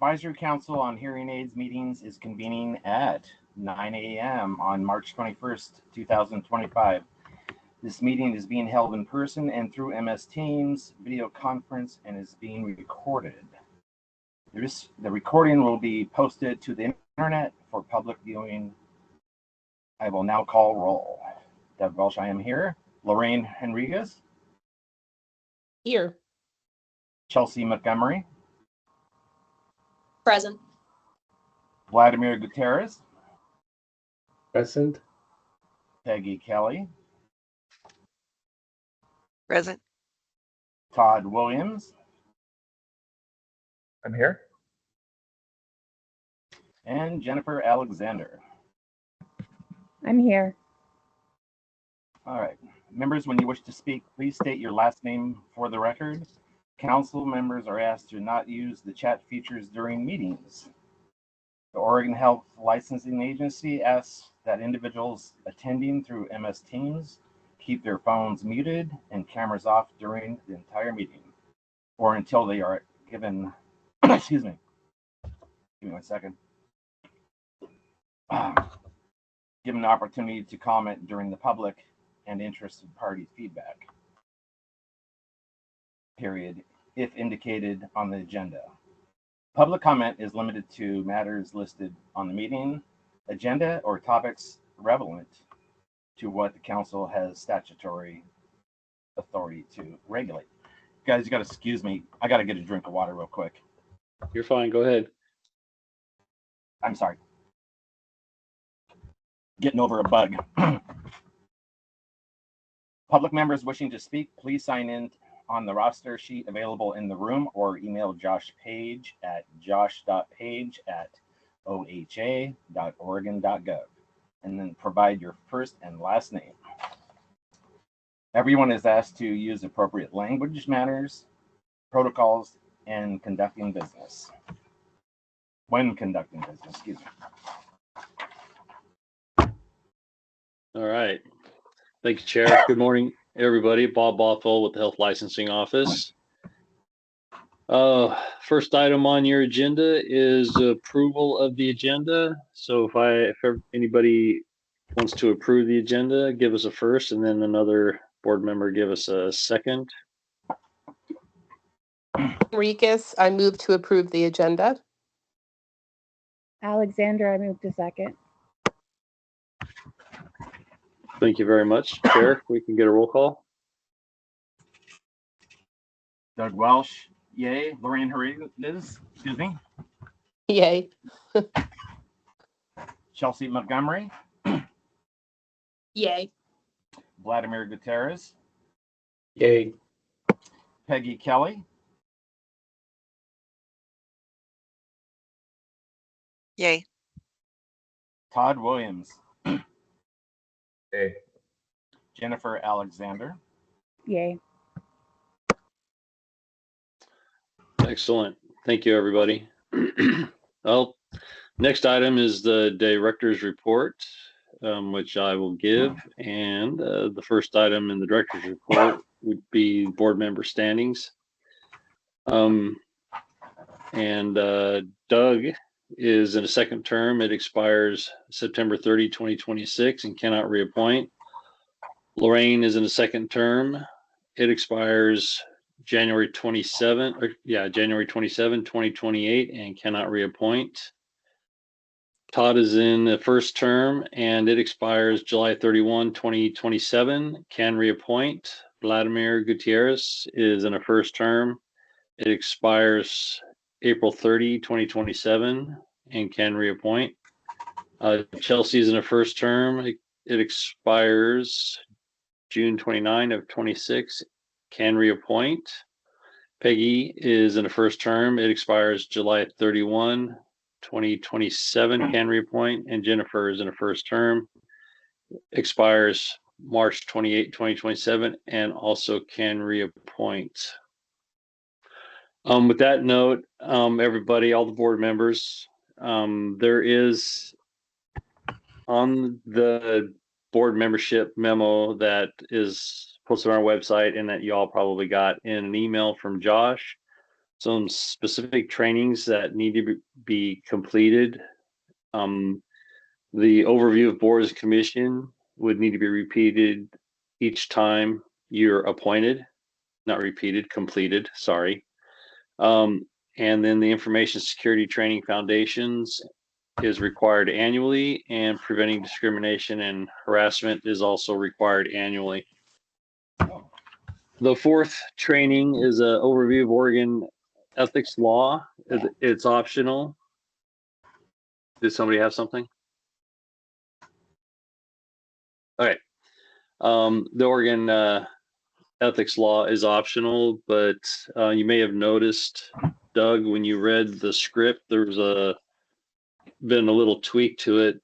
Advisory Council on Hearing Aids meetings is convening at 9 a.m. on March 21st, 2025. This meeting is being held in person and through MS Teams video conference and is being recorded. The recording will be posted to the internet for public viewing. I will now call roll. Doug Welsh, I am here. Lorraine Henriquez. Here. Chelsea Montgomery. Present. Vladimir Gutierrez. Present. Peggy Kelly. Present. Todd Williams. I'm here. And Jennifer Alexander. I'm here. All right. Members, when you wish to speak, please state your last name for the record. Council members are asked to not use the chat features during meetings. The Oregon Health Licensing Agency asks that individuals attending through MS Teams keep their phones muted and cameras off during the entire meeting or until they are given, excuse me, give me 1 second. Given the opportunity to comment during the public and interested party feedback period, if indicated on the agenda. Public comment is limited to matters listed on the meeting agenda or topics relevant to what the council has statutory authority to regulate. Guys, you got to excuse me. I got to get a drink of water real quick. You're fine. Go ahead. I'm sorry. Getting over a bug. Public members wishing to speak, please sign in on the roster sheet available in the room or email Josh Page at josh.page@oha.oregon.gov and then provide your first and last name. Everyone is asked to use appropriate language matters, protocols, and conducting business. When conducting business, excuse me. All right. Thank you, Chair. Good morning, everybody. Bob Bothwell with the Health Licensing Office. First item on your agenda is approval of the agenda. So if anybody wants to approve the agenda, give us a first, and then another board member give us a second. Enriquez, I move to approve the agenda. Alexander, I move to second. Thank you very much, Chair. We can get a roll call. Doug Welsh, yay. Lorraine Henriquez, excuse me. Yay. Chelsea Montgomery. Yay. Vladimir Gutierrez. Yay. Peggy Kelly. Yay. Todd Williams. Yay. Jennifer Alexander. Yay. Excellent. Thank you, everybody. Well, next item is the director's report, which I will give. And the first item in the director's report would be board member standings. Doug is in a second term. It expires September 30, 2026 and cannot reappoint. Lorraine is in a second term. It expires January 27, 2028 and cannot reappoint. Todd is in the first term and it expires July 31, 2027, can reappoint. Vladimir Gutierrez is in a first term. It expires April 30, 2027 and can reappoint. Chelsea is in a first term. It expires June 29 of 26, can reappoint. Peggy is in a first term. It expires July 31, 2027, can reappoint. And Jennifer is in a first term. Expires March 28, 2027 and also can reappoint. With that note, everybody, all the board members, there is on the board membership memo that is posted on our website and that you all probably got in an email from Josh, some specific trainings that need to be completed. The overview of boards and commission would need to be repeated each time you're appointed, not repeated, completed, sorry. And then the information security training foundations is required annually, and preventing discrimination and harassment is also required annually. The fourth training is an overview of Oregon ethics law. It's optional. Did somebody have something? All right. The Oregon ethics law is optional, but you may have noticed, Doug, when you read the script, there's been a little tweak to it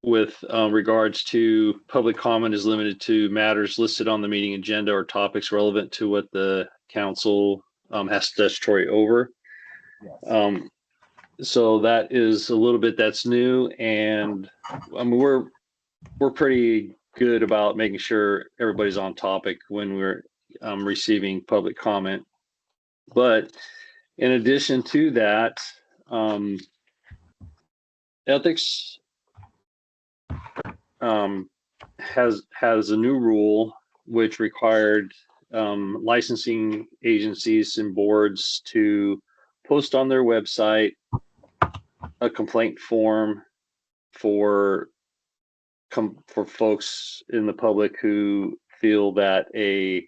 with regards to public comment is limited to matters listed on the meeting agenda or topics relevant to what the council has statutory over. Yes. So that is a little bit that's new, and I mean, we're pretty good about making sure everybody's on topic when we're receiving public comment. But in addition to that, ethics has a new rule which required licensing agencies and boards to post on their website a complaint form for folks in the public who feel that a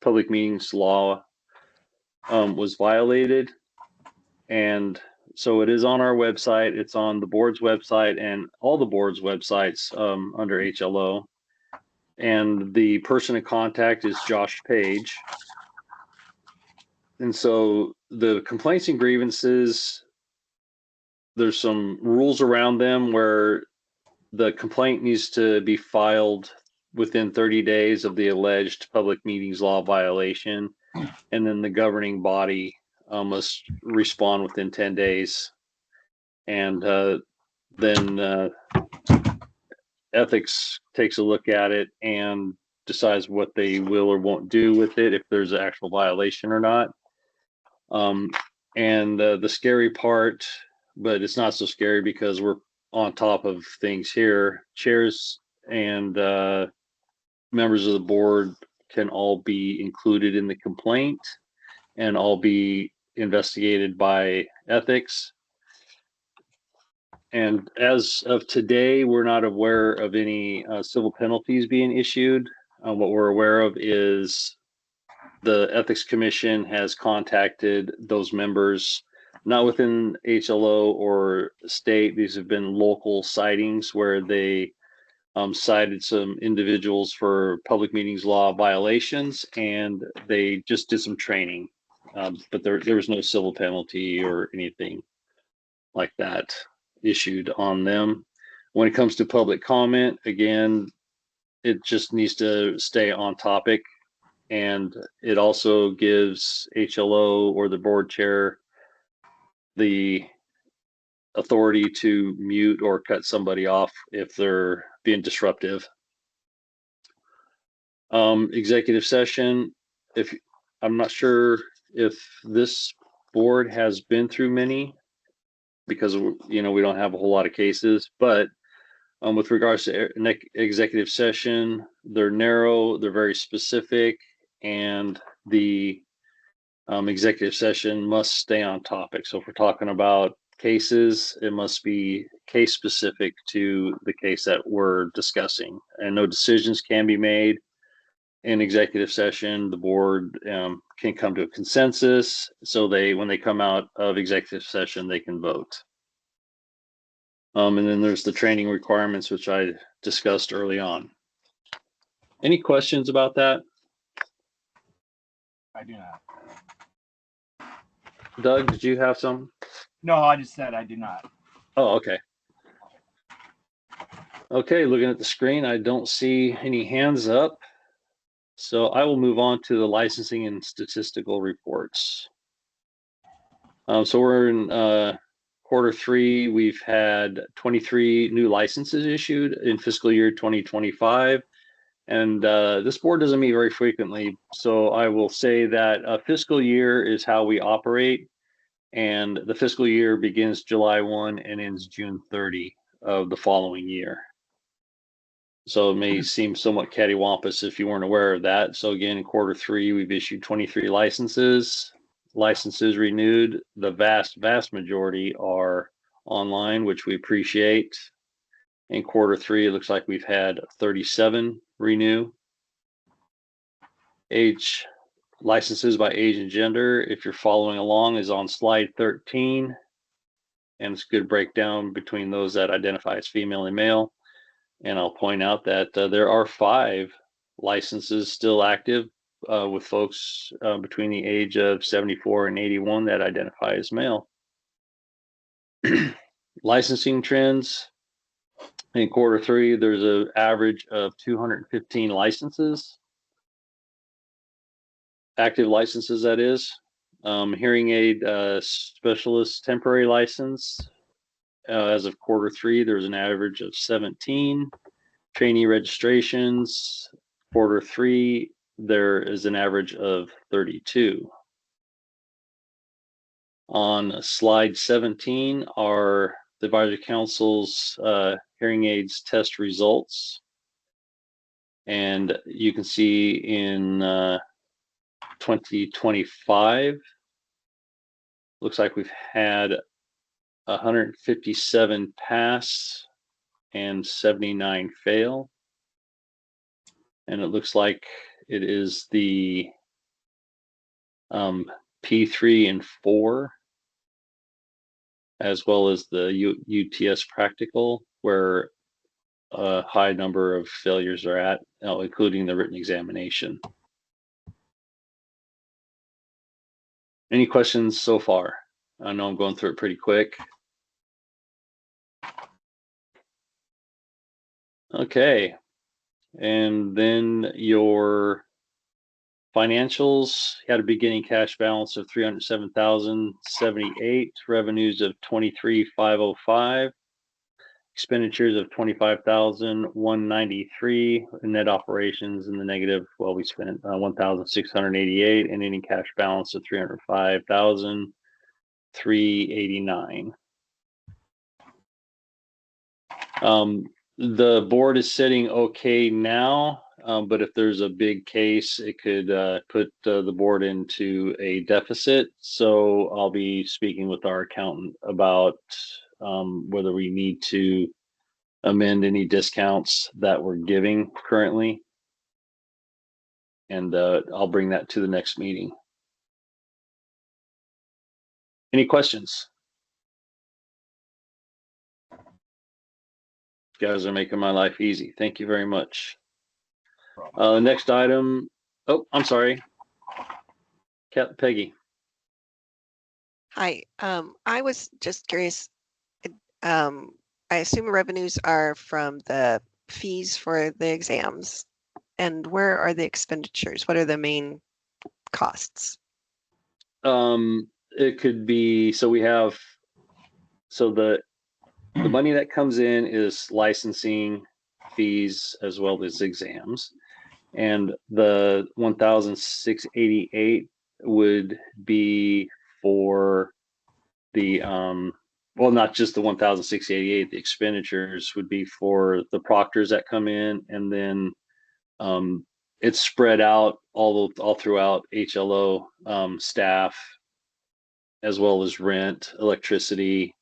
public meetings law was violated. And so it is on our website, it's on the board's website and all the board's websites under HLO. And the person in contact is Josh Page. And so the complaints and grievances, there's some rules around them where the complaint needs to be filed within 30 days of the alleged public meetings law violation. And then the governing body must respond within 10 days. And then ethics takes a look at it and decides what they will or won't do with it, if there's an actual violation or not. And the scary part, but it's not so scary because we're on top of things here, chairs and members of the board can all be included in the complaint and all be investigated by ethics. And as of today, we're not aware of any civil penalties being issued. What we're aware of is the Ethics Commission has contacted those members, not within HLO or state. These have been local sightings where they cited some individuals for public meetings law violations, and they just did some training. But there was no civil penalty or anything like that issued on them. When it comes to public comment, again, it just needs to stay on topic. And it also gives HLO or the board chair the authority to mute or cut somebody off if they're being disruptive. Executive session, if I'm not sure if this board has been through many, because we don't have a whole lot of cases, but with regards to executive session, they're narrow, they're very specific, and the executive session must stay on topic. So if we're talking about cases, it must be case specific to the case that we're discussing, and no decisions can be made in executive session. The board can come to a consensus, so when they come out of executive session, they can vote. And then there's the training requirements, which I discussed early on. Any questions about that? I do not. Doug, did you have some? No, I just said I do not. Oh, okay. Okay, looking at the screen, I don't see any hands up. So I will move on to the licensing and statistical reports. So we're in Q3. We've had 23 new licenses issued in fiscal year 2025, And this board doesn't meet very frequently, so I will say that a fiscal year is how we operate, and the fiscal year begins July 1 and ends June 30 of the following year. So it may seem somewhat cattywampus if you weren't aware of that. So again, in Q3, we've issued 23 licenses. Licenses renewed, the vast majority are online, which we appreciate. In Q3, it looks like we've had 37 renew. Age licenses by age and gender, if you're following along, is on slide 13. And it's a good breakdown between those that identify as female and male. And I'll point out that there are 5 licenses still active with folks between the age of 74 and 81 that identify as male. Licensing trends. In Q3, there's an average of 215 licenses. Active licenses, that is. Hearing aid specialist temporary license. As of Q3, there's an average of 17. Trainee registrations, Q3, there is an average of 32. On slide 17 are the Advisory Council's hearing aids test results. And you can see in 2025, looks like we've had 157 pass and 79 fail. And it looks like it is the P3 and 4, as well as the UTS practical, where a high number of failures are at, including the written examination. Any questions so far? I know I'm going through it pretty quick. Okay. And then your financials had a beginning cash balance of $307,078, revenues of $23,505, expenditures of $25,193, net operations in the negative. Well, we spent $1,688, and ending cash balance of $305,389. The board is sitting okay now, but if there's a big case, it could put the board into a deficit. So I'll be speaking with our accountant about whether we need to amend any discounts that we're giving currently. And I'll bring that to the next meeting. Any questions? You guys are making my life easy. Thank you very much. Next item. Oh, I'm sorry. Peggy. Hi. I was just curious. I assume revenues are from the fees for the exams. And where are the expenditures? What are the main costs? It could be, so we have, so the money that comes in is licensing fees as well as exams. And the 1,688 would be for the, well, not just the 1,688, the expenditures would be for the proctors that come in, and then it's spread out all throughout HLO staff, as well as rent, electricity,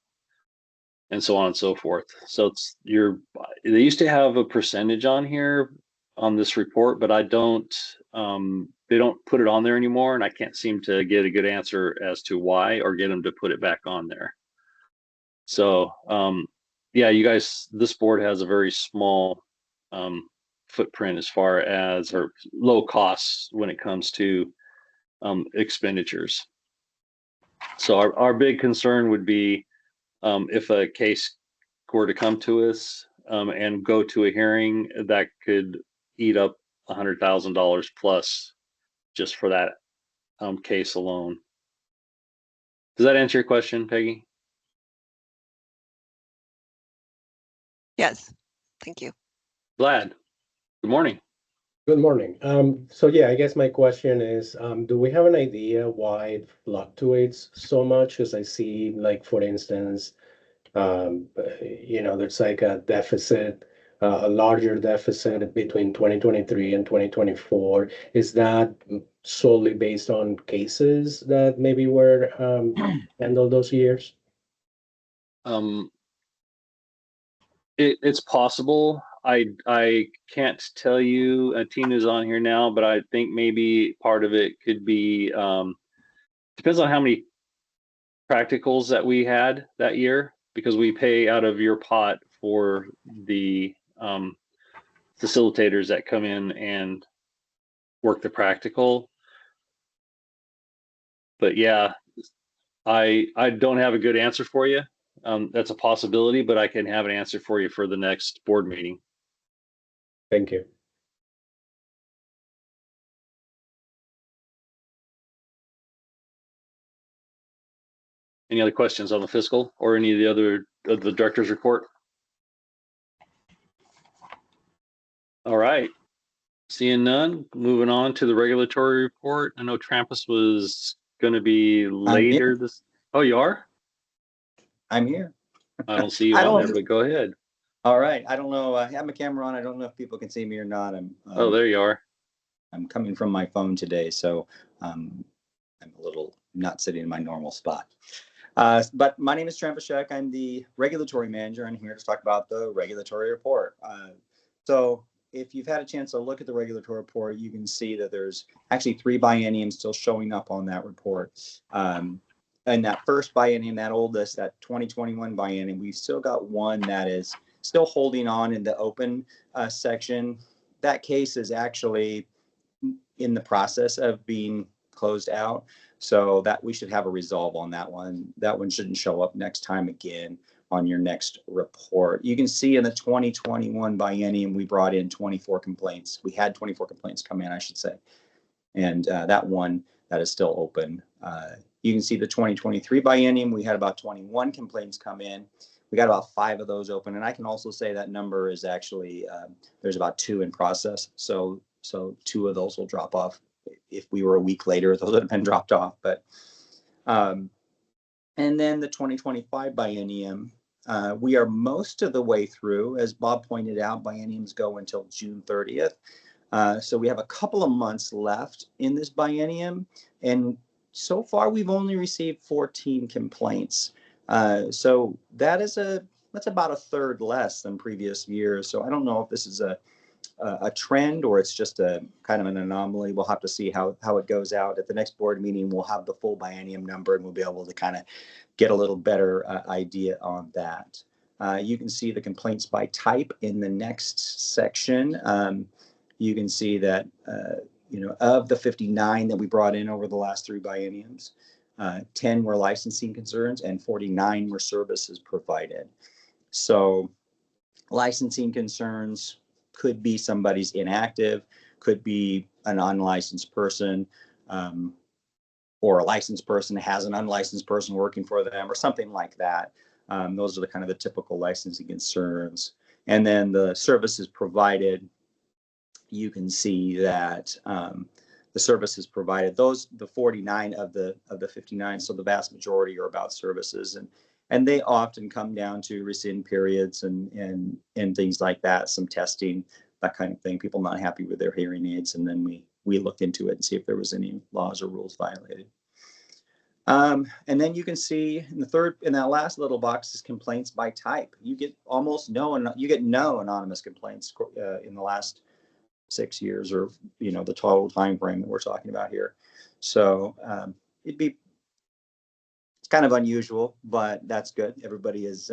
and so on and so forth. So it's they used to have a percentage on here on this report, but I don't, they don't put it on there anymore, and I can't seem to get a good answer as to why, or get them to put it back on there. So yeah, you guys, this board has a very small footprint as far as, or low costs when it comes to expenditures. So our big concern would be if a case were to come to us and go to a hearing, that could eat up $100,000 plus just for that case alone. Does that answer your question, Peggy? Yes, thank you. Glad. Good morning. Good morning. So yeah, I guess my question is, do we have an idea why it fluctuates so much? Because I see, like, for instance, there's like a deficit, a larger deficit between 2023 and 2024. Is that solely based on cases that maybe were handled those years? Um, it's possible. I can't tell you. Tina's on here now, but I think maybe part of it could be depends on how many practicals that we had that year, because we pay out of your pot for the facilitators that come in and work the practical. But yeah, I don't have a good answer for you. That's a possibility, but I can have an answer for you for the next board meeting. Thank you. Any other questions on the fiscal or any of the other of the director's report? All right. Seeing none, moving on to the regulatory report. I know Trampus was going to be later this. Oh, you are? I'm here. I don't see you I on don't- there, but go ahead. All right. I don't know. I have my camera on. I don't know if people can see me or not. Oh, there you are. I'm coming from my phone today, so I'm a little not sitting in my normal spot. But my name is Trampashek. I'm the regulatory manager. I'm here to talk about the regulatory report. So if you've had a chance to look at the regulatory report, you can see that there's actually 3 bienniums still showing up on that report. And that first biennium, that oldest, that 2021 biennium, we've still got one that is still holding on in the open section. That case is actually in the process of being closed out. So that we should have a resolve on that one. That one shouldn't show up next time again on your next report. You can see in the 2021 biennium, we brought in 24 complaints. We had 24 complaints come in, I should say. And that one that is still open. You can see the 2023 biennium, we had about 21 complaints come in. We got about 5 of those open. And I can also say that number is actually, there's about 2 in process. So 2 of those will drop off. If we were a week later, those would have been dropped off. But and then the 2025 biennium, we are most of the way through. As Bob pointed out, bienniums go until June 30th. So we have a couple of months left in this biennium. And so far, we've only received 14 complaints. So that's about a third less than previous years. So I don't know if this is a trend or it's just a kind of an anomaly. We'll have to see how it goes out. At the next board meeting, we'll have the full biennium number and we'll be able to kind of get a little better idea on that. You can see the complaints by type in the next section. You can see that, of the 59 that we brought in over the last 3 bienniums, 10 were licensing concerns and 49 were services provided. So licensing concerns could be somebody's inactive, could be an unlicensed person, or a licensed person has an unlicensed person working for them or something like that. Those are the kind of the typical licensing concerns. And then the services provided, you can see that the services provided, the 49 of the 59, so the vast majority are about services, and they often come down to rescind periods and things like that, some testing, that kind of thing, people not happy with their hearing aids, and then we looked into it and see if there was any laws or rules violated. And then you can see in that last little box is complaints by type. You get no anonymous complaints in the last 6 years, or the total time frame that we're talking about here. So it's kind of unusual, but that's good. Everybody is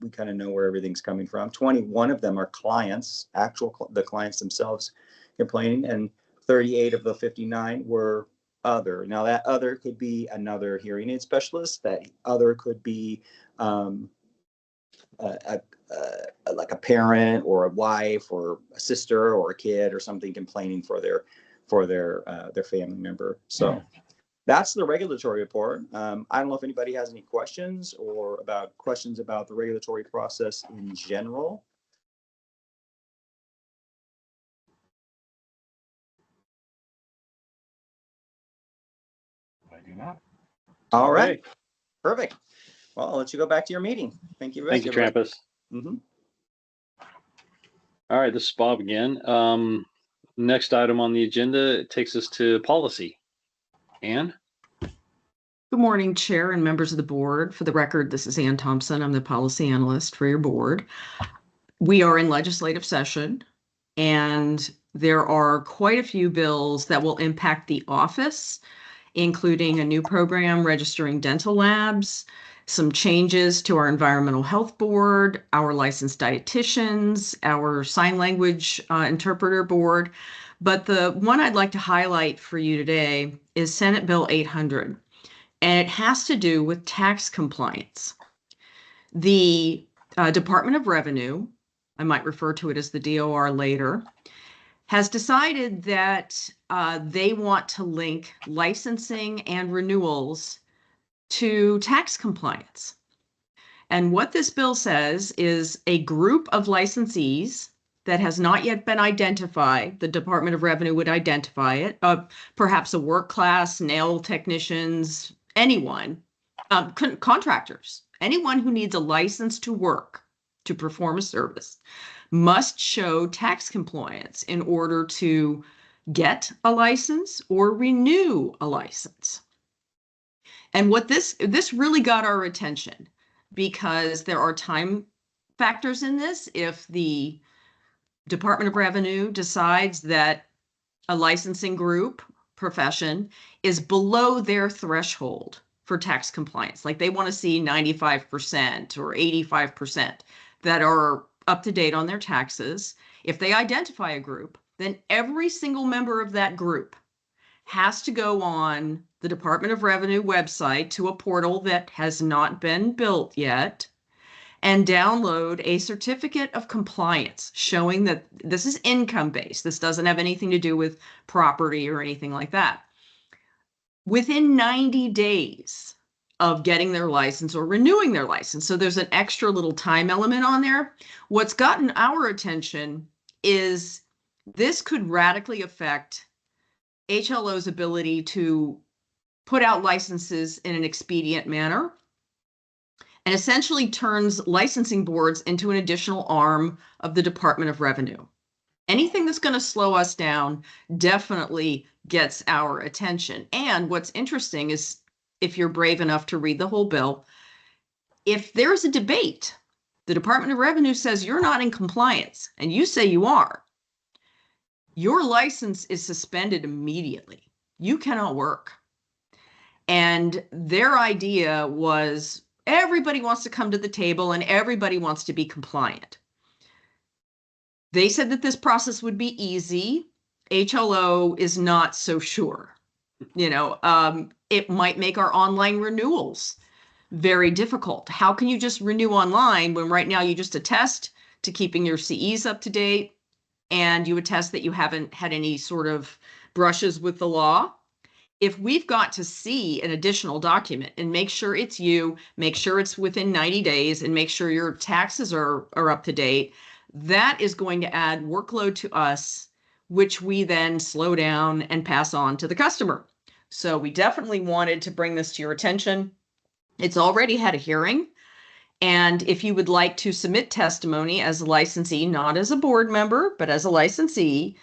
we kind of know where everything's coming from. 21 of them are clients, the clients themselves complaining, and 38 of the 59 were other. Now that other could be another hearing aid specialist. That other could be like a parent or a wife or a sister or a kid or something complaining for their family member. So that's the regulatory report. I don't know if anybody has any questions about the regulatory process in general. do not. All right, Okay. perfect. Well, I'll let you go back to your meeting. Thank you. Thank you, Trampus. Mm-hmm. All right, this is Bob again. Next item on the agenda takes us to policy. Ann? Good morning, Chair and members of the board. For the record, this is Ann Thompson. I'm the policy analyst for your board. We are in legislative session, and there are quite a few bills that will impact the office, including a new program registering dental labs, some changes to our environmental health board, our licensed dietitians, our sign language interpreter board. But the one I'd like to highlight for you today is Senate Bill 800. And it has to do with tax compliance. The Department of Revenue, I might refer to it as the DOR later, has decided that they want to link licensing and renewals to tax compliance. And what this bill says is a group of licensees that has not yet been identified, the Department of Revenue would identify it, perhaps a work class, nail technicians, anyone, contractors, anyone who needs a license to work, to perform a service, must show tax compliance in order to get a license or renew a license. And what this really got our attention, because there are time factors in this. If the Department of Revenue decides that a licensing group profession is below their threshold for tax compliance, like they want to see 95% or 85% that are up to date on their taxes, if they identify a group, then every single member of that group has to go on the Department of Revenue website to a portal that has not been built yet and download a certificate of compliance showing that this is income-based. This doesn't have anything to do with property or anything like that. Within 90 days of getting their license or renewing their license. So there's an extra little time element on there. What's gotten our attention is this could radically affect HLO's ability to put out licenses in an expedient manner, and essentially turns licensing boards into an additional arm of the Department of Revenue. Anything that's going to slow us down definitely gets our attention. And what's interesting is, if you're brave enough to read the whole bill, if there's a debate, the Department of Revenue says you're not in compliance and you say you are, your license is suspended immediately. You cannot work. And their idea was, everybody wants to come to the table and everybody wants to be compliant. They said that this process would be easy. HLO is not so sure. It might make our online renewals very difficult. How can you just renew online when right now you just attest to keeping your CEs up to date and you attest that you haven't had any sort of brushes with the law? If we've got to see an additional document and make sure it's you, make sure it's within 90 days, and make sure your taxes are up to date, that is going to add workload to us, which we then slow down and pass on to the customer. So we definitely wanted to bring this to your attention. It's already had a hearing. And if you would like to submit testimony as a licensee, not as a board member, but as a licensee,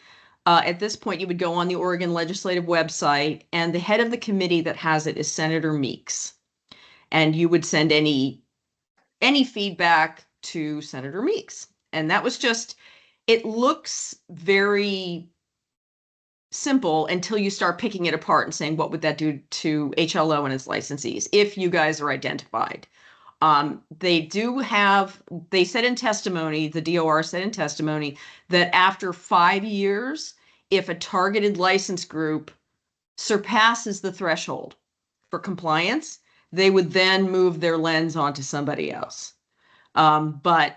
at this point, you would go on the Oregon Legislative website, and the head of the committee that has it is Senator Meeks. And you would send any feedback to Senator Meeks. And that was just, it looks very simple until you start picking it apart and saying, what would that do to HLO and its licensees if you guys are identified? They said in testimony, the DOR said in testimony, that after 5 years, if a targeted license group surpasses the threshold for compliance, they would then move their lens onto somebody else. But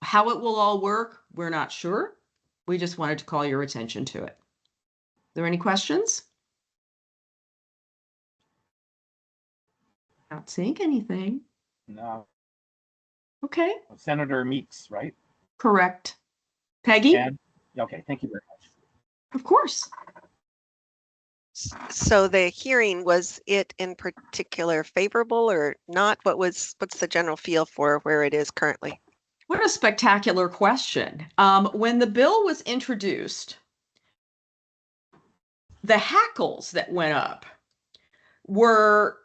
how it will all work, we're not sure. We just wanted to call your attention to it. Are there any questions? Not seeing anything. No. Okay, Senator Meeks, right? correct. Peggy? And okay, thank you very much. Of course. So the hearing, was it in particular favorable or not? What's the general feel for where it is currently? What a spectacular question. When the bill was introduced, the hackles that went up were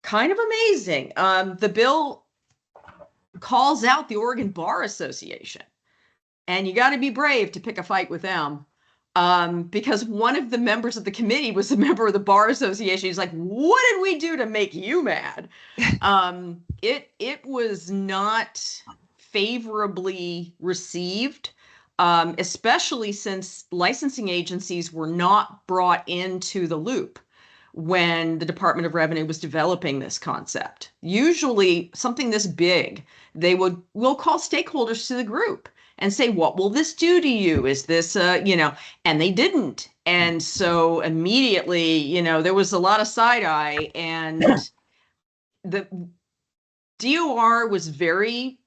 kind of amazing. The bill calls out the Oregon Bar Association, and you got to be brave to pick a fight with them. Because one of the members of the committee was a member of the Bar Association. He's like, "What did we do to make you mad?" It was not favorably received, especially since licensing agencies were not brought into the loop when the Department of Revenue was developing this concept. Usually something this big, will call stakeholders to the group and say, what will this do to you? Is this, and they didn't. And so immediately, there was a lot of side eye, and the DOR was very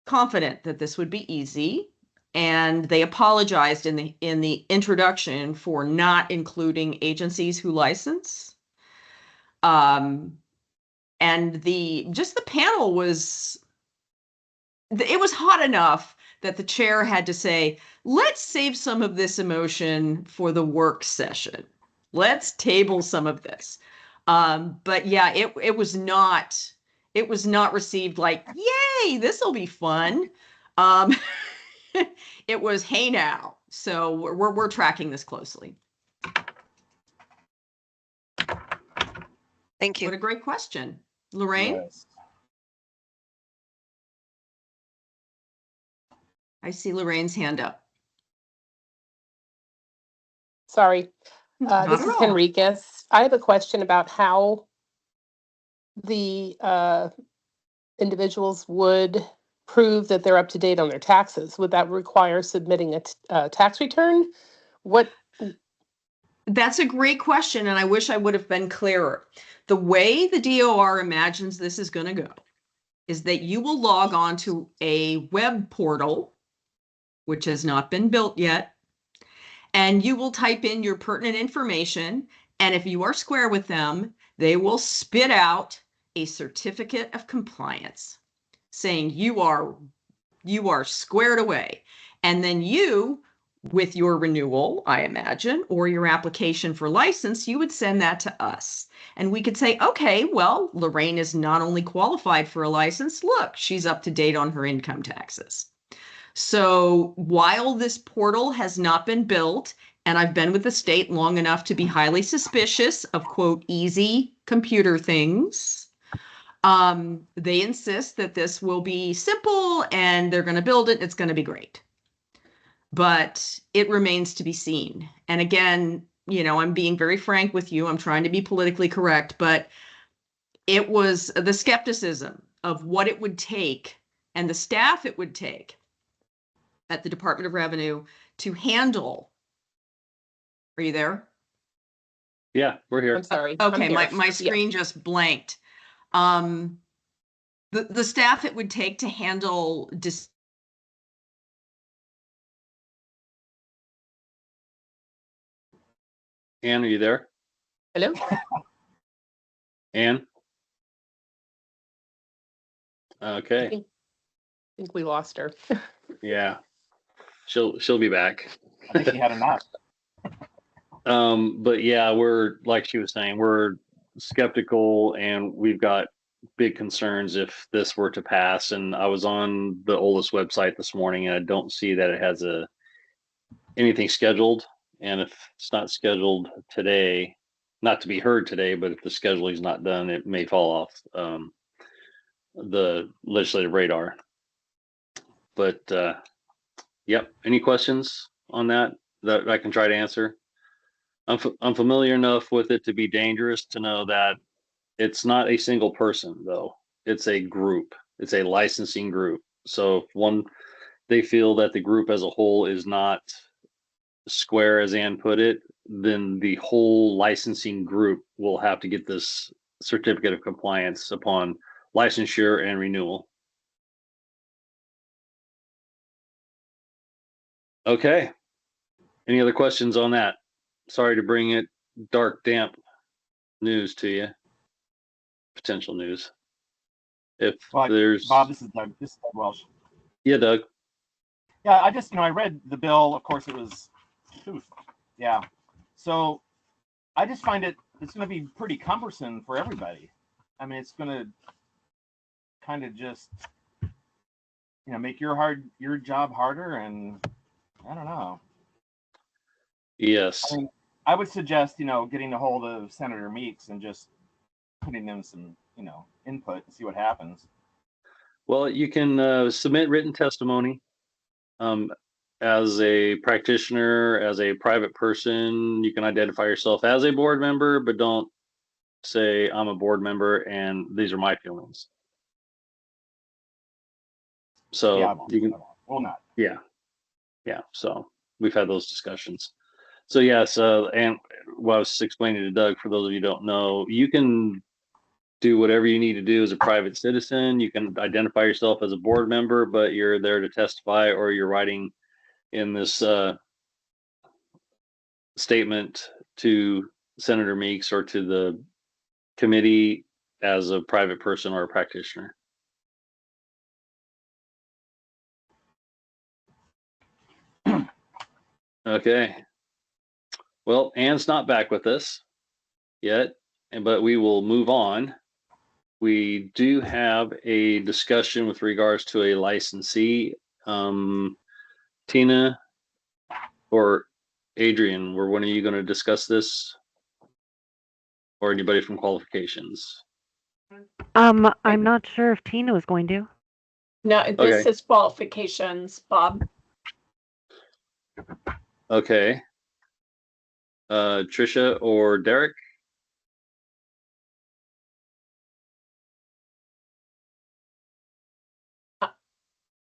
confident that this would be easy. And they apologized in the introduction for not including agencies who license. And the panel was hot enough that the chair had to say, let's save some of this emotion for the work session. Let's table some of this. But yeah, it was not received like, yay, this will be fun. It was, hey now. So we're tracking this closely. Thank you. What a great question. Lorraine? Yes. I see Lorraine's hand up. Sorry. Not This at is all. Henriquez. I have a question about how the individuals would prove that they're up to date on their taxes. Would that require submitting a tax return? What? That's a great question, and I wish I would have been clearer. The way the DOR imagines this is going to go is that you will log on to a web portal, which has not been built yet, and you will type in your pertinent information, and if you are square with them, they will spit out a certificate of compliance saying you are squared away. And then you, with your renewal, I imagine, or your application for license, you would send that to us. And we could say, okay, well, Lorraine is not only qualified for a license, look, she's up to date on her income taxes. So while this portal has not been built, and I've been with the state long enough to be highly suspicious of, quote, easy computer things, they insist that this will be simple and they're going to build it. It's going to be great. But it remains to be seen. And again, I'm being very frank with you. I'm trying to be politically correct, but it was the skepticism of what it would take and the staff it would take at the Department of Revenue to handle. Are you there? Yeah, we're here. I'm sorry. Okay, I'm here. my screen just blanked. The staff it would take to handle Ann, are you there? Hello? Ann? I Okay. think we lost her. Yeah. She'll be back. I think she had enough. But yeah, we're, like she was saying, we're skeptical and we've got big concerns if this were to pass. And I was on the OLS website this morning and I don't see that it has anything scheduled. And if it's not scheduled today, not to be heard today, but if the scheduling is not done, it may fall off the legislative radar. But yep, any questions on that I can try to answer? I'm familiar enough with it to be dangerous to know that it's not a single person, though. It's a group. It's a licensing group. So if they feel that the group as a whole is not square, as Ann put it, then the whole licensing group will have to get this certificate of compliance upon licensure and renewal. Okay. Any other questions on that? Sorry to bring it dark, damp news to you. Potential news. If Well, there's Bob, this is Doug. This is Doug Welsh. Yeah, Doug. Yeah, I just, I read the bill. Of course, it was, yeah. So I just find it's going to be pretty cumbersome for everybody. I mean, it's going to kind of just, make your job harder, and I don't know. Yes. I mean, I would suggest, getting a hold of Senator Meeks and just putting in some, input and see what happens. Well, you can submit written testimony. As a practitioner, as a private person, you can identify yourself as a board member, but don't say I'm a board member and these are my feelings. So Yeah, you can, well, not. yeah. So we've had those discussions. So yes, and what I was explaining to Doug, for those of you who don't know, you can do whatever you need to do as a private citizen. You can identify yourself as a board member, but you're there to testify, or you're writing in this statement to Senator Meeks or to the committee as a private person or a practitioner. Okay. Well, Ann's not back with us yet, but we will move on. We do have a discussion with regards to a licensee. Tina or Adrian, were one of you going to discuss this? Or anybody from qualifications? I'm not sure if Tina was going to. No, this Okay. is qualifications, Bob. Okay. Trisha or Derek?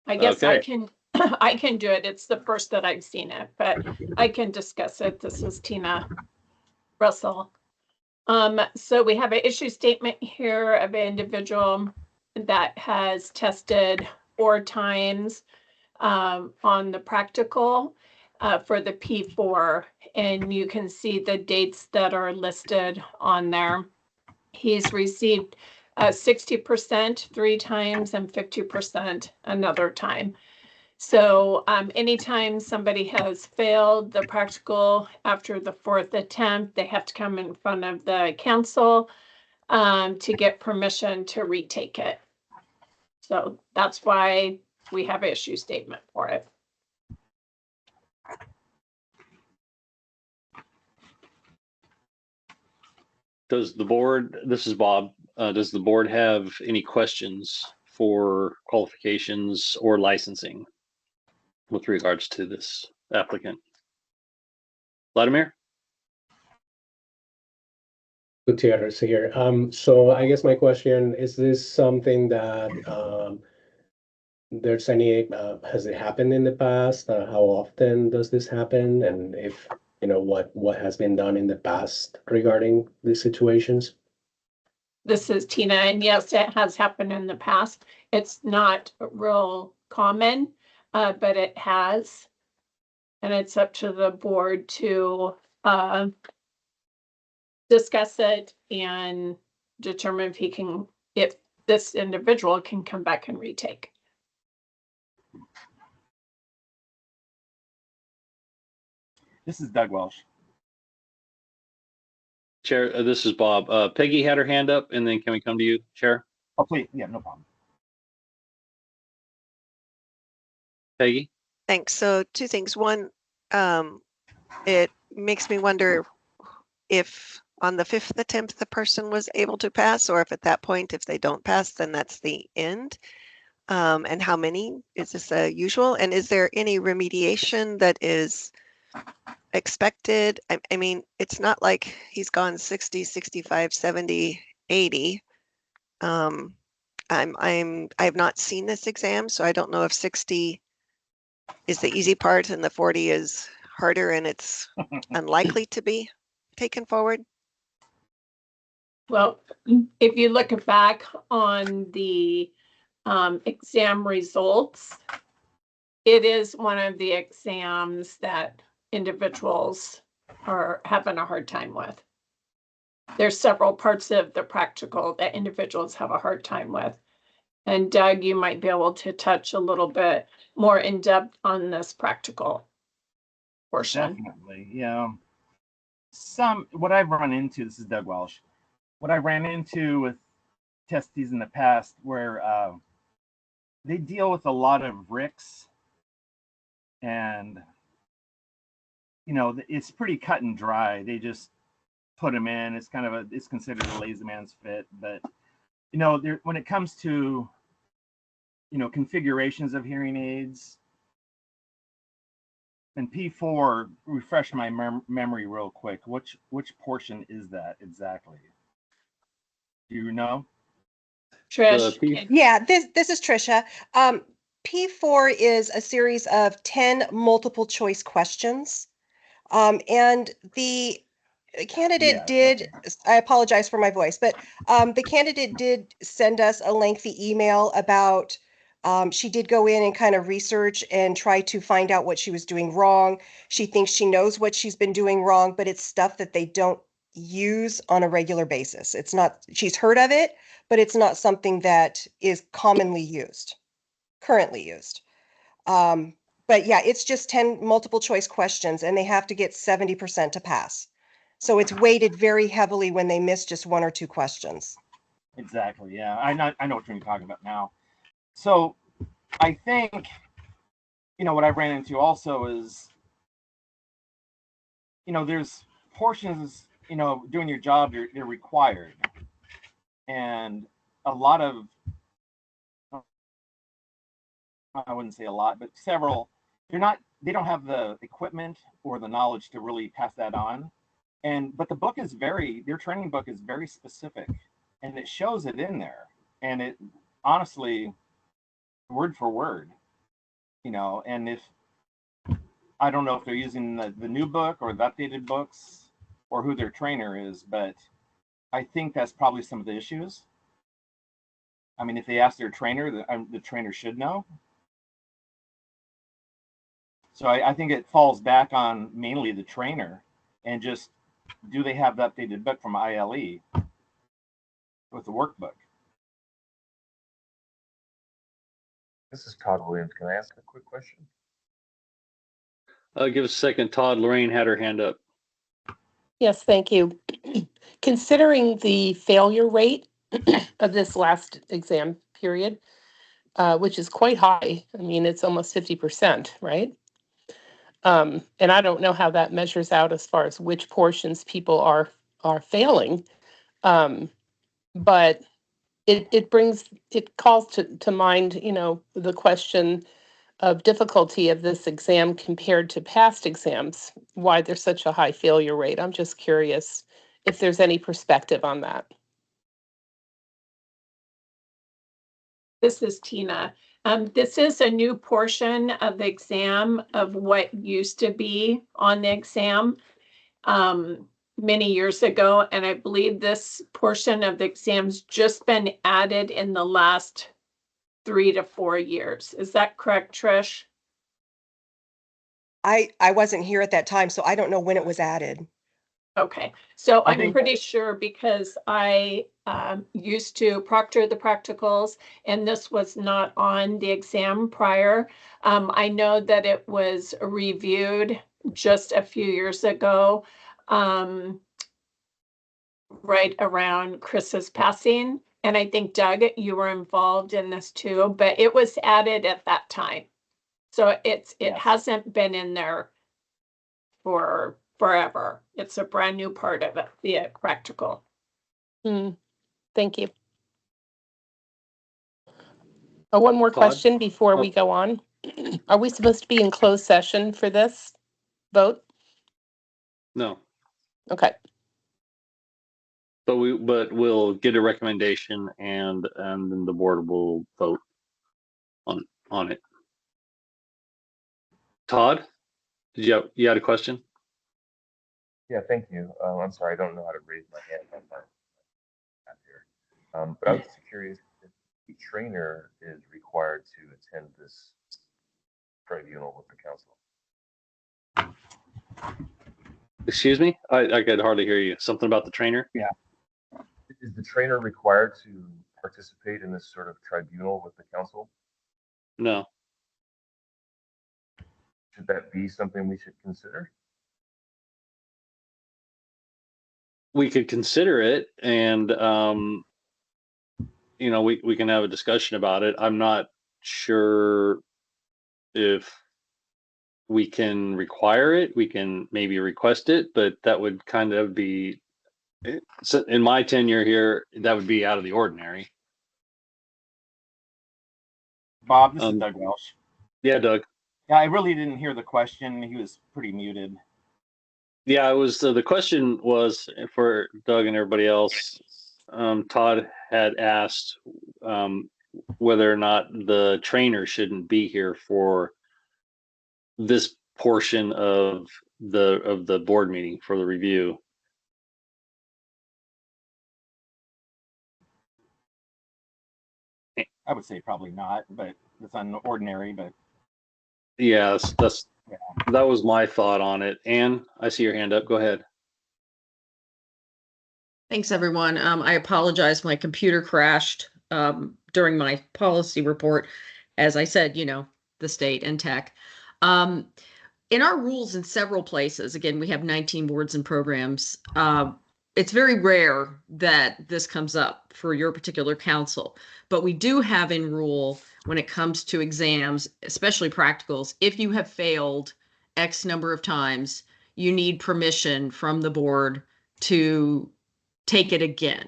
I guess I Okay. can I can do it. It's the first that I've seen it, but I can discuss it. This is Tina Russell. So we have an issue statement here of an individual that has tested 4 times on the practical for the P4, and you can see the dates that are listed on there. He's received 60% 3 times and 50% another time. So anytime somebody has failed the practical after the 4th attempt, they have to come in front of the council to get permission to retake it. So that's why we have an issue statement for it. Does the board, this is Bob, does the board have any questions for qualifications or licensing with regards to this applicant? Vladimir? Gutierrez here. So I guess my question, is this something that there's any, has it happened in the past? How often does this happen? And if, what has been done in the past regarding these situations? This is Tina, and yes, it has happened in the past. It's not real common, but it has. And it's up to the board to discuss it and determine if this individual can come back and retake. This is Doug Welsh. Chair, this is Bob. Peggy had her hand up, and then can we come to you, Chair? Oh, please. Yeah, no problem. Peggy? Thanks. So 2 things. One, it makes me wonder if on the 5th attempt the person was able to pass, or if at that point, if they don't pass, then that's the end. And how many? Is this usual? And is there any remediation that is expected? I mean, it's not like he's gone 60, 65, 70, 80. I have not seen this exam, so I don't know if 60 is the easy part and the 40 is harder and it's unlikely to be taken forward. Well, if you look back on the exam results, it is one of the exams that individuals are having a hard time with. There's several parts of the practical that individuals have a hard time with. And Doug, you might be able to touch a little bit more in depth on this practical portion. Definitely, yeah. What I've run into, this is Doug Welsh, what I ran into with testes in the past where they deal with a lot of RICs, and it's pretty cut and dry. They just put them in. It's kind of it's considered a lazy man's fit, but when it comes to configurations of hearing aids, and P4, refresh my memory real quick. Which portion is that exactly? Do you know? Trish, Yeah, this is Trisha. P4 is a series of 10 multiple choice questions. And the candidate did, I apologize for my voice, but the candidate did send us a lengthy email about, she did go in and kind of research and try to find out what she was doing wrong. She thinks she knows what she's been doing wrong, but it's stuff that they don't use on a regular basis. It's not, she's heard of it, but it's not something that is commonly used, currently used. But yeah, it's just 10 multiple choice questions and they have to get 70% to pass. So it's weighted very heavily when they miss just one or two questions. Exactly. Yeah, I know what you're talking about now. So I think what I ran into also is there's portions doing your job they're required, and a lot of, I wouldn't say a lot, but several, they don't have the equipment or the knowledge to really pass that on. But the book is their training book is very specific, and it shows it in there. And it honestly, word for word, and if, I don't know if they're using the new book or the updated books or who their trainer is, but I think that's probably some of the issues. I mean, if they ask their trainer, the trainer should know. So I think it falls back on mainly the trainer, and just, do they have the updated book from ILE with the workbook? This is Todd Williams. Can I ask a quick question? Give us a second. Todd, Lorraine had her hand up. Yes, thank you. Considering the failure rate of this last exam period, which is quite high, I mean, it's almost 50%, right? And I don't know how that measures out as far as which portions people are failing. But it calls to mind, the question of difficulty of this exam compared to past exams, why there's such a high failure rate. I'm just curious if there's any perspective on that. This is Tina. This is a new portion of the exam of what used to be on the exam many years ago. And I believe this portion of the exam's just been added in the last 3 to 4 years. Is that correct, Trish? I wasn't here at that time, so I don't know when it was added. Okay, so I'm pretty sure because I used to proctor the practicals and this was not on the exam prior. I know that it was reviewed just a few years ago, right around Chris's passing. And I think, Doug, you were involved in this too, but it was added at that time. So it hasn't been in there for forever. It's a brand new part of it, the practical. Thank you. One more question before we go on. Are we supposed to be in closed session for this vote? No. Okay. But we'll get a recommendation and then the board will vote on it. Todd, you had a question? Yeah, thank you. I'm sorry, I don't know how to raise my hand. But I was just curious if the trainer is required to attend this tribunal with the council. Excuse me? I could hardly hear you. Something about the trainer? Yeah. Is the trainer required to participate in this sort of tribunal with the council? No. Should that be something we should consider? We could consider it, and we can have a discussion about it. I'm not sure if we can require it. We can maybe request it, but that would kind of be, so in my tenure here, that would be out of the ordinary. Bob, this is Doug Welsh. Yeah, Doug. Yeah, I really didn't hear the question. He was pretty muted. Yeah, it was the question was for Doug and everybody else. Todd had asked whether or not the trainer shouldn't be here for this portion of the board meeting for the review. I would say probably not, but it's unordinary. But yeah, that was my thought on it. Anne, I see your hand up. Go ahead. Thanks, everyone. I apologize. My computer crashed during my policy report. As I said, the state and tech. In our rules in several places, again, we have 19 boards and programs. It's very rare that this comes up for your particular council, but we do have in rule when it comes to exams, especially practicals, if you have failed X number of times, you need permission from the board to take it again.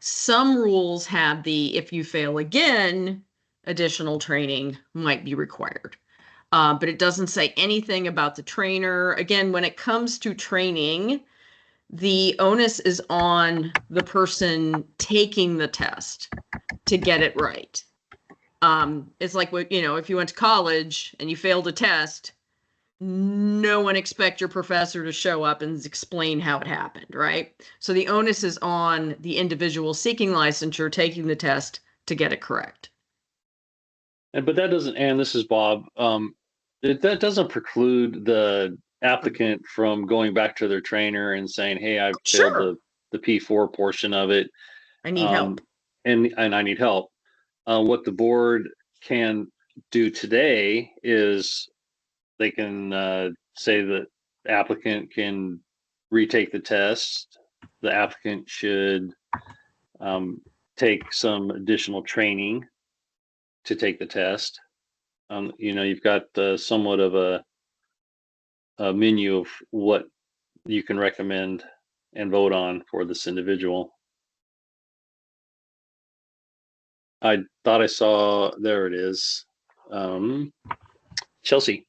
Some rules have the if you fail again, additional training might be required. But it doesn't say anything about the trainer. Again, when it comes to training, the onus is on the person taking the test to get it right. It's like, if you went to college and you failed a test, no one expects your professor to show up and explain how it happened, right? So the onus is on the individual seeking licensure, taking the test to get it correct. But that doesn't, and this is Bob, that doesn't preclude the applicant from going back to their trainer and saying, hey, I failed the P4 portion of it. I need help. And I need help. What the board can do today is they can say that the applicant can retake the test. The applicant should take some additional training to take the test. You've got somewhat of a menu of what you can recommend and vote on for this individual. I thought I saw, there it is. Chelsea.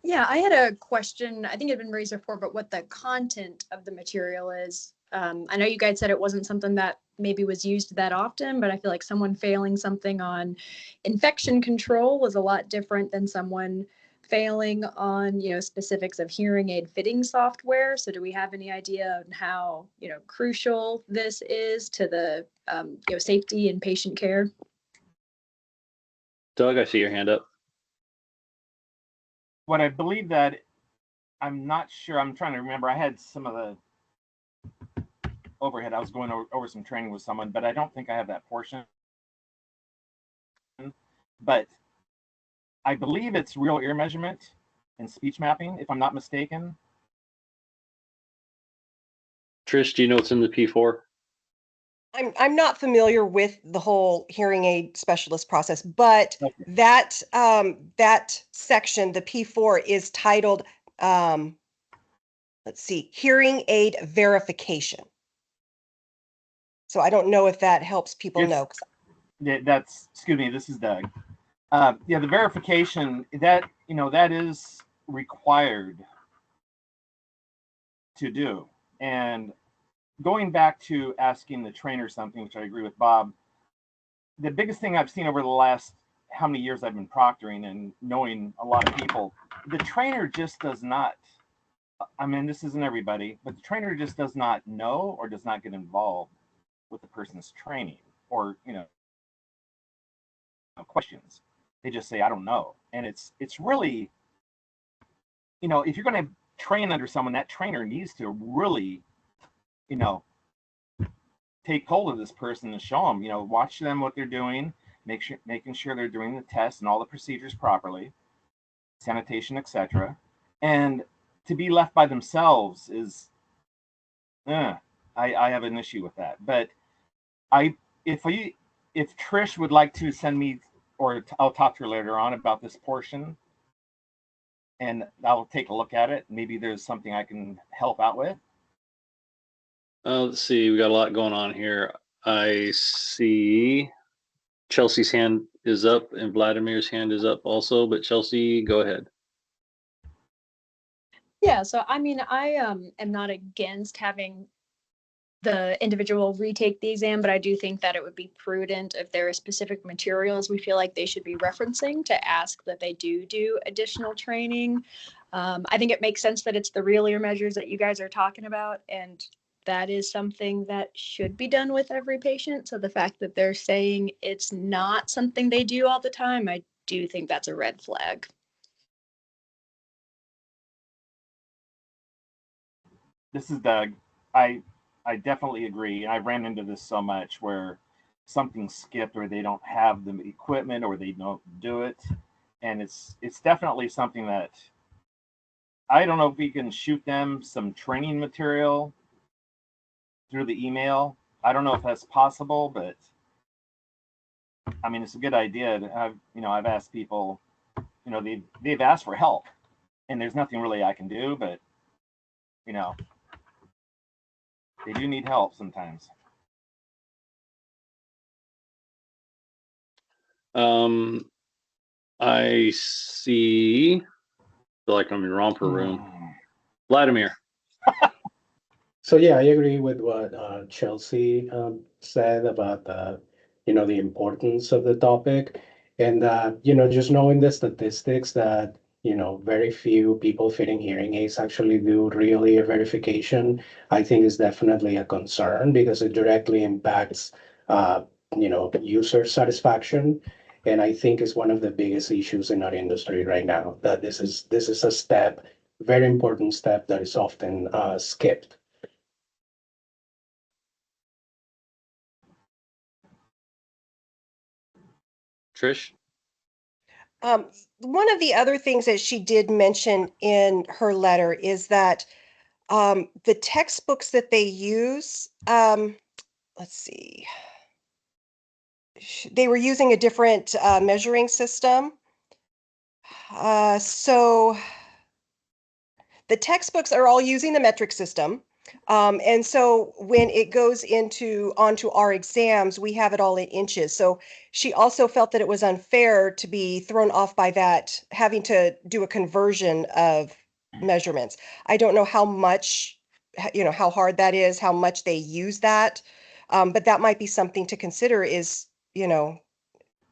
Yeah, I had a question. I think it had been raised before, but what the content of the material is. I know you guys said it wasn't something that maybe was used that often, but I feel like someone failing something on infection control was a lot different than someone failing on, specifics of hearing aid fitting software. So do we have any idea on how, crucial this is to the, safety and patient care? Doug, I see your hand up. What I believe that, I'm not sure, I'm trying to remember, I had some of the overhead, I was going over some training with someone, but I don't think I have that portion. But I believe it's real ear measurement and speech mapping, if I'm not mistaken. Trish, do you know what's in the P4? I'm not familiar with the whole hearing aid specialist process, but Okay. that section, the P4, is titled, let's see, hearing aid verification. So I don't know if that helps people know. Excuse me, this is Doug. Yeah, the verification, that is required to do. And going back to asking the trainer something, which I agree with Bob, the biggest thing I've seen over the last how many years I've been proctoring and knowing a lot of people, the trainer just does not, I mean, this isn't everybody, but the trainer just does not know or does not get involved with the person's training or, questions. They just say, I don't know. And it's really, you know, if you're going to train under someone, that trainer needs to really, you know, take hold of this person and show them, you know, watch them what they're doing, making sure they're doing the tests and all the procedures properly, sanitation, etc. And to be left by themselves is, I have an issue with that. But if Trish would like to send me, or I'll talk to her later on about this portion, and I'll take a look at it. Maybe there's something I can help out with. Let's see, we got a lot going on here. I see Chelsea's hand is up and Vladimir's hand is up also, but Chelsea, go ahead. Yeah, so I mean, I am not against having the individual retake the exam, but I do think that it would be prudent if there are specific materials we feel like they should be referencing to ask that they do additional training. I think it makes sense that it's the real ear measures that you guys are talking about, and that is something that should be done with every patient. So the fact that they're saying it's not something they do all the time, I do think that's a red flag. This is Doug. I definitely agree. I ran into this so much where something's skipped, or they don't have the equipment, or they don't do it, and it's definitely something that I don't know if we can shoot them some training material through the email. I don't know if that's possible, but I mean, it's a good idea. I've asked people, you know, they've asked for help, and there's nothing really I can do, but you know, they do need help sometimes. I see, feel like I'm in romper room. Vladimir. So yeah, I agree with what Chelsea said about the importance of the topic, and just knowing the statistics that very few people fitting hearing aids actually do real ear verification, I think is definitely a concern because it directly impacts user satisfaction, and I think is one of the biggest issues in our industry right now. That this is a step, very important step that is often skipped. Trish? One of the other things that she did mention in her letter is that the textbooks that they use, let's see, they were using a different measuring system. So the textbooks are all using the metric system. And so when it goes onto our exams, we have it all in inches. So she also felt that it was unfair to be thrown off by that, having to do a conversion of measurements. I don't know how much, how hard that is, how much they use that. But that might be something to consider is,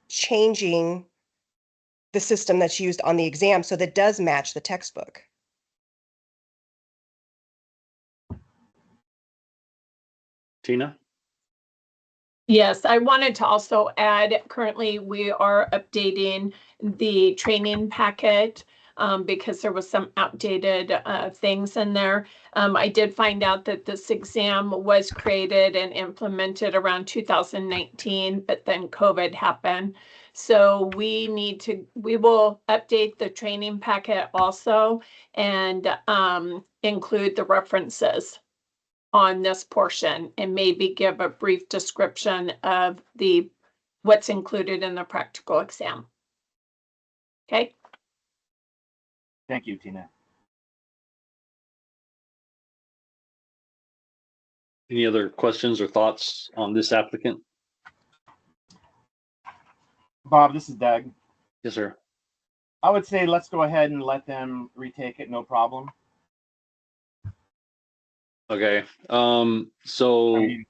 changing the system that's used on the exam so that does match the textbook. Tina? Yes, I wanted to also add, currently we are updating the training packet because there was some outdated things in there. I did find out that this exam was created and implemented around 2019, but then COVID happened. So we will update the training packet also and include the references on this portion and maybe give a brief description of what's included in the practical exam. Okay. Thank you, Tina. Any other questions or thoughts on this applicant? Bob, this is Doug. Yes, sir. I would say let's go ahead and let them retake it, no problem. Okay. So I mean,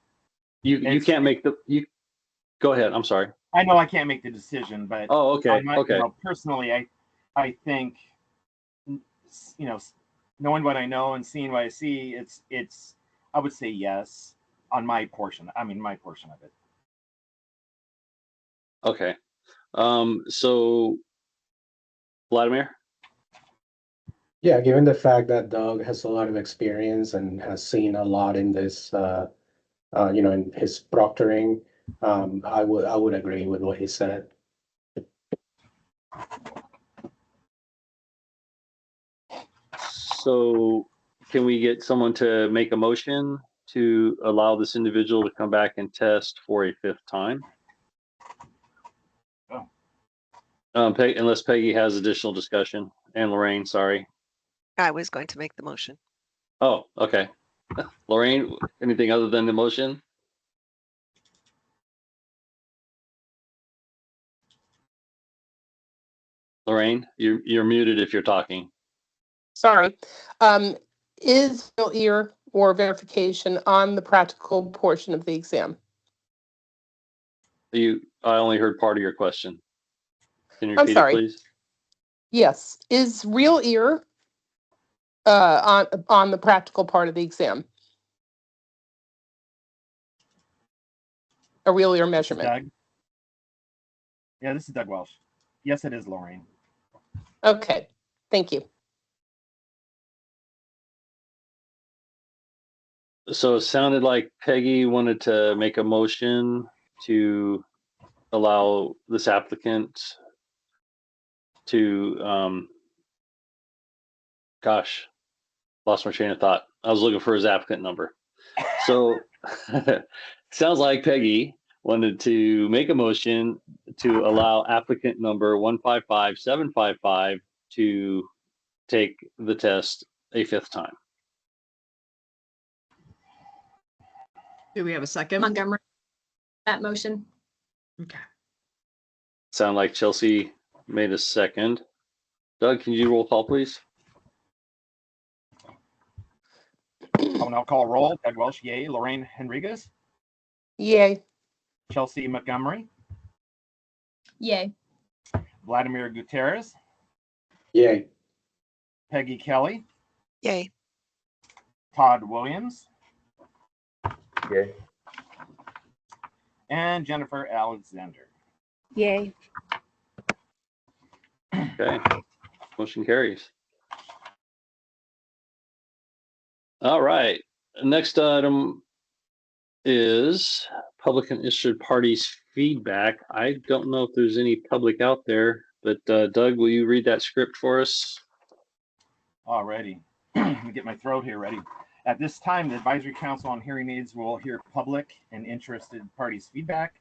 you can't make you go ahead. I'm sorry. I know I can't make the decision, but okay. Okay. Personally, I think, knowing what I know and seeing what I see, it's I would say yes on my portion. I mean, my portion of it. Okay. So Vladimir? Yeah, given the fact that Doug has a lot of experience and has seen a lot in this, in his proctoring, I would agree with what he said. So can we get someone to make a motion to allow this individual to come back and test for a 5th time? Unless Peggy has additional discussion, and Lorraine, sorry. I was going to make the motion. Oh, okay. Lorraine, anything other than the motion? Lorraine, you're muted if you're talking. Sorry. Is real ear or verification on the practical portion of the exam? I only heard part of your question. Can you I'm repeat it, sorry. please? Yes. Is real ear on the practical part of the exam? A real ear measurement. Doug? Yeah, this is Doug Welsh. Yes, it is, Lorraine. Okay. Thank you. So it sounded like Peggy wanted to make a motion to allow this applicant to, gosh, lost my train of thought. I was looking for his applicant number. So sounds like Peggy wanted to make a motion to allow applicant number 155755 to take the test a 5th time. Do we have a second? Montgomery, that motion. Okay. Sound like Chelsea made a second. Doug, can you roll call, please? I'll now call roll. Doug Welsh, yay. Lorraine Henriquez, Yay. Chelsea Montgomery, Yay. Vladimir Gutierrez, Yay. Peggy Kelly, Yay. Todd Williams, Yay. and Jennifer Alexander. Yay. Okay, motion carries. All right, next item is public and interested parties feedback. I don't know if there's any public out there, but Doug, will you read that script for us? Alrighty, let me get my throat here ready. At this time, the Advisory Council on Hearing Aids will hear public and interested parties feedback.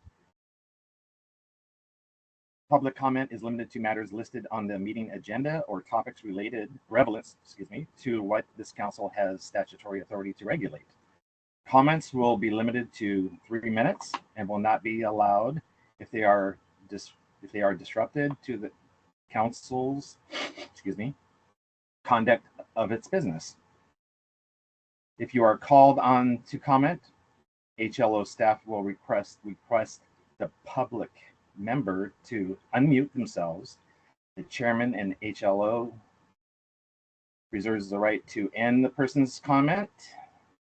Public comment is limited to matters listed on the meeting agenda or topics relevant to what this council has statutory authority to regulate. Comments will be limited to 3 minutes and will not be allowed if they are disruptive to the council's conduct of its business. If you are called on to comment, HLO staff will request the public member to unmute themselves. The chairman and HLO reserves the right to end the person's comment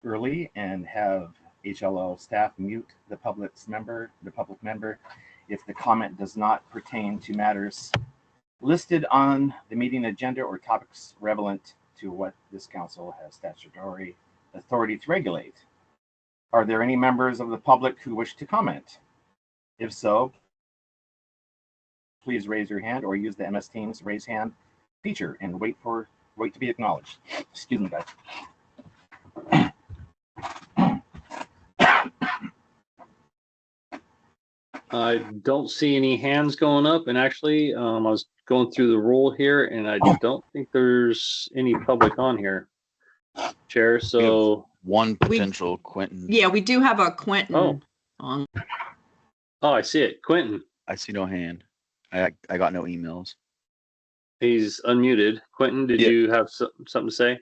early and have HLO staff mute the public member if the comment does not pertain to matters listed on the meeting agenda or topics relevant to what this council has statutory authority to regulate. Are there any members of the public who wish to comment? If so, please raise your hand or use the MS Teams raise hand feature and wait to be acknowledged. Excuse me, guys. I don't see any hands going up, and actually, I was going through the roll here, and I don't think there's any public on here, Chair. So one potential Quentin. Yeah, we do have a Quentin on. Oh, I see it. Quentin. I see no hand. I got no emails. He's unmuted. Quentin, did you have something to say?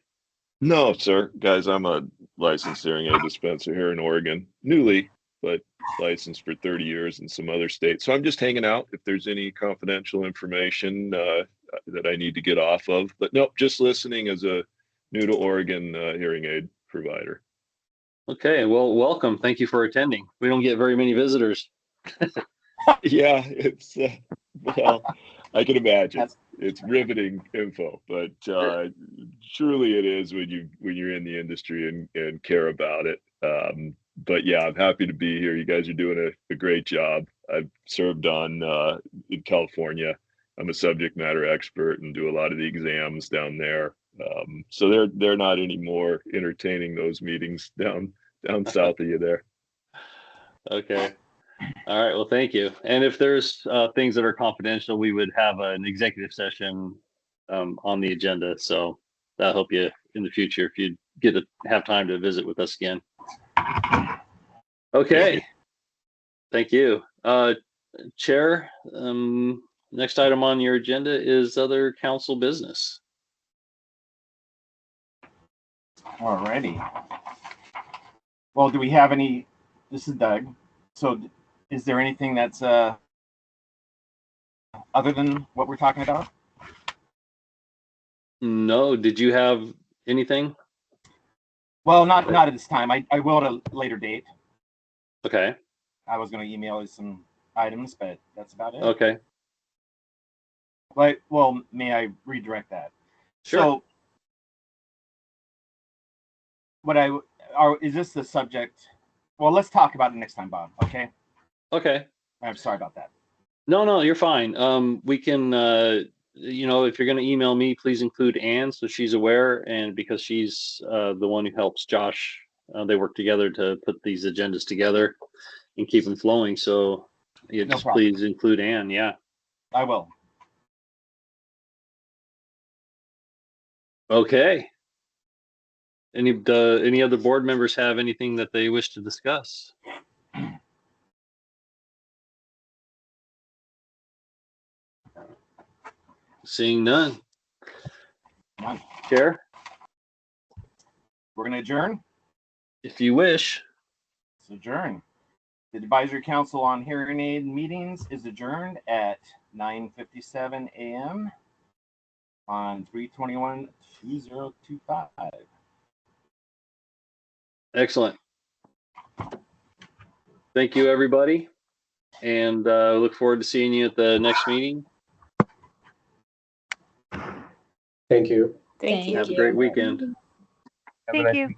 No, sir. Guys, I'm a licensed hearing aid dispenser here in Oregon. Newly, but licensed for 30 years in some other states. So I'm just hanging out if there's any confidential information that I need to get off of. But nope, just listening as a new to Oregon hearing aid provider. Okay, well, welcome. Thank you for attending. We don't get very many visitors. Yeah, it's, well, I can imagine. it's riveting info, but truly it is when you're in the industry and care about it. But yeah, I'm happy to be here. You guys are doing a great job. I've served on in California. I'm a subject matter expert and do a lot of the exams down there. So they're not any more entertaining, those meetings down south of you there. Okay. All right. Well, thank you. And if there's things that are confidential, we would have an executive session on the agenda. So that'll help you in the future if you get to have time to visit with us again. Okay. Thank you. Chair, next item on your agenda is other council business. All righty. Well, do we have any? This is Doug. So is there anything that's other than what we're talking about? No. Did you have anything? Well, not at this time. I will at a later date. Okay. I was going to email you some items, but that's about it. Okay. But, well, may I redirect that? Sure. So, is this the subject? Well, let's talk about it next time, Bob. Okay. Okay. I'm sorry about that. No, you're fine. We can, if you're going to email me, please include Anne so she's aware, and because she's the one who helps Josh, they work together to put these agendas together and keep them flowing. So just please include Anne. Yeah. I will. Okay. Any other board members have anything that they wish to discuss? Seeing none. Chair? We're going to adjourn? If you wish. Let's adjourn. The Advisory Council on Hearing Aid meetings is adjourned at 9:57 a.m. on 3/21/2025. Excellent. Thank you, everybody. And look forward to seeing you at the next meeting. Thank you. Thank you. Have a great weekend. Have a nice weekend.